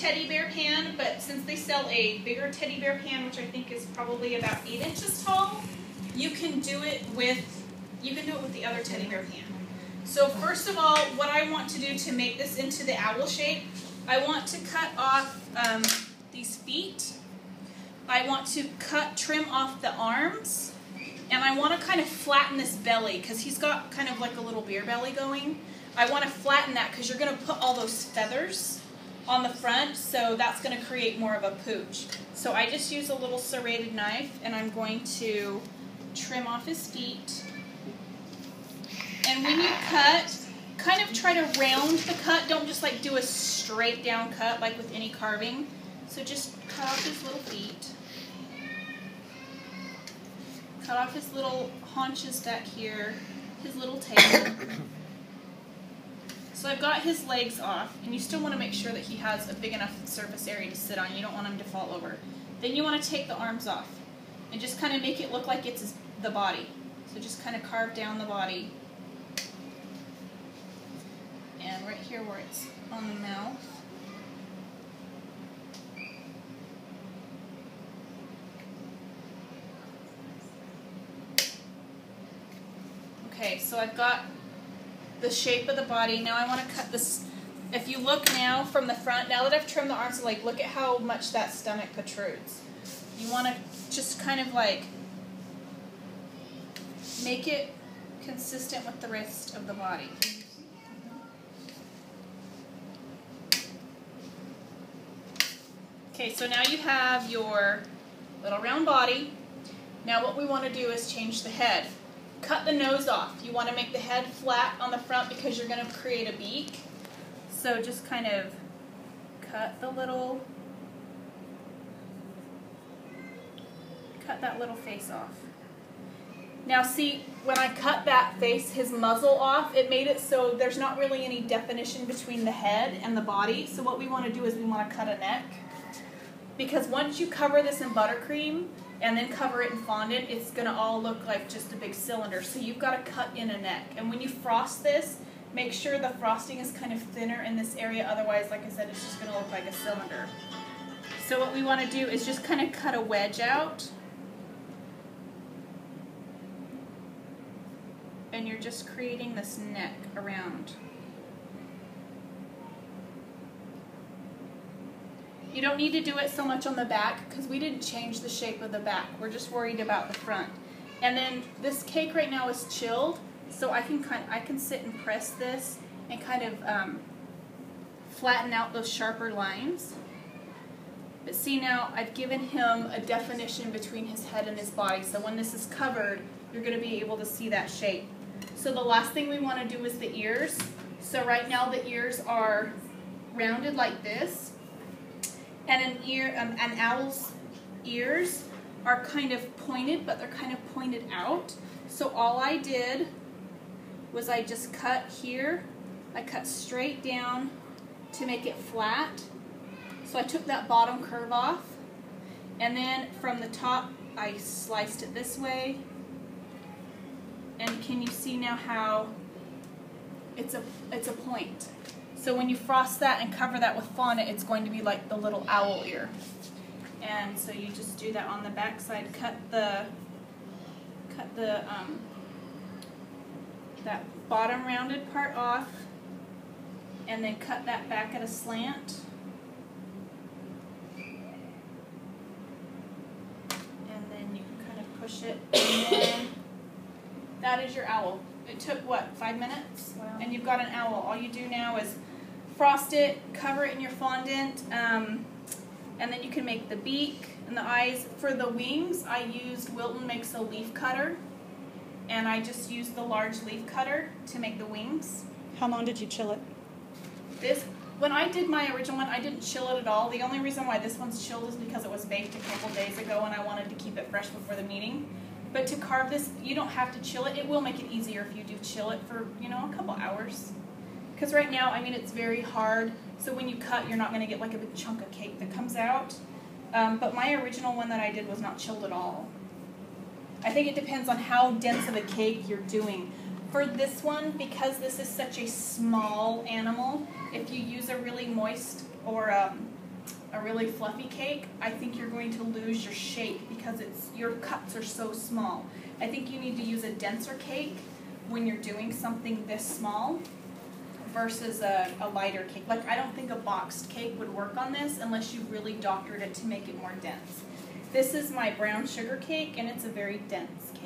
teddy bear pan, but since they sell a bigger teddy bear pan, which I think is probably about 8 inches tall, you can do it with the other teddy bear pan. So first of all, what I want to do to make this into the owl shape, I want to cut off these feet. I want to trim off the arms, and I want to kind of flatten this belly because he's got kind of like a little beer belly going. I want to flatten that because you're going to put all those feathers on the front, so that's going to create more of a pooch. So I just use a little serrated knife, and I'm going to trim off his feet. And when you cut, kind of try to round the cut. Don't just like do a straight down cut like with any carving. So just cut off his little feet. Cut off his little haunches back here, his little tail. So I've got his legs off, and you still want to make sure that he has a big enough surface area to sit on. You don't want him to fall over. Then you want to take the arms off and just kind of make it look like it's the body. So just kind of carve down the body. And right here where it's on the mouth. Okay, so I've got the shape of the body. Now I want to cut this. If you look now from the front, now that I've trimmed the arms, like look at how much that stomach protrudes. You want to just kind of like make it consistent with the rest of the body. Okay, so now you have your little round body. Now what we want to do is change the head. Cut the nose off. You want to make the head flat on the front because you're going to create a beak. So just kind of cut that little face off. Now see, when I cut that face, his muzzle off, it made it so there's not really any definition between the head and the body. So what we want to do is we want to cut a neck. Because once you cover this in buttercream and then cover it in fondant, it's going to all look like just a big cylinder. So you've got to cut in a neck. And when you frost this, make sure the frosting is kind of thinner in this area. Otherwise, like I said, it's just going to look like a cylinder. So what we want to do is just kind of cut a wedge out. And you're just creating this neck around. You don't need to do it so much on the back because we didn't change the shape of the back. We're just worried about the front. And then this cake right now is chilled, so I can sit and press this and kind of flatten out those sharper lines. But see now, I've given him a definition between his head and his body. So when this is covered, you're going to be able to see that shape. So the last thing we want to do is the ears. So right now the ears are rounded like this. And an owl's ears are kind of pointed, but they're kind of pointed out. So all I did was I just cut here. I cut straight down to make it flat. So I took that bottom curve off. And then from the top, I sliced it this way. And can you see now how it's a point? So when you frost that and cover that with fondant, it's going to be like the little owl ear. And so you just do that on the back side. Cut that bottom rounded part off, and then cut that back at a slant. And then you can kind of push it, and then that is your owl. It took, what, 5 minutes? Wow. And you've got an owl. All you do now is frost it, cover it in your fondant, and then you can make the beak and the eyes. For the wings, I used, Wilton makes a leaf cutter, and I just used the large leaf cutter to make the wings. How long did you chill it? When I did my original one, I didn't chill it at all. The only reason why this one's chilled is because it was baked a couple days ago and I wanted to keep it fresh before the meeting. But to carve this, you don't have to chill it. It will make it easier if you do chill it for, a couple hours. Because right now, it's very hard. So when you cut, you're not going to get like a big chunk of cake that comes out. But my original one that I did was not chilled at all. I think it depends on how dense of a cake you're doing. For this one, because this is such a small animal, if you use a really moist or a really fluffy cake, I think you're going to lose your shape because your cups are so small. I think you need to use a denser cake when you're doing something this small versus a lighter cake. Like, I don't think a boxed cake would work on this unless you really doctored it to make it more dense. This is my brown sugar cake, and it's a very dense cake.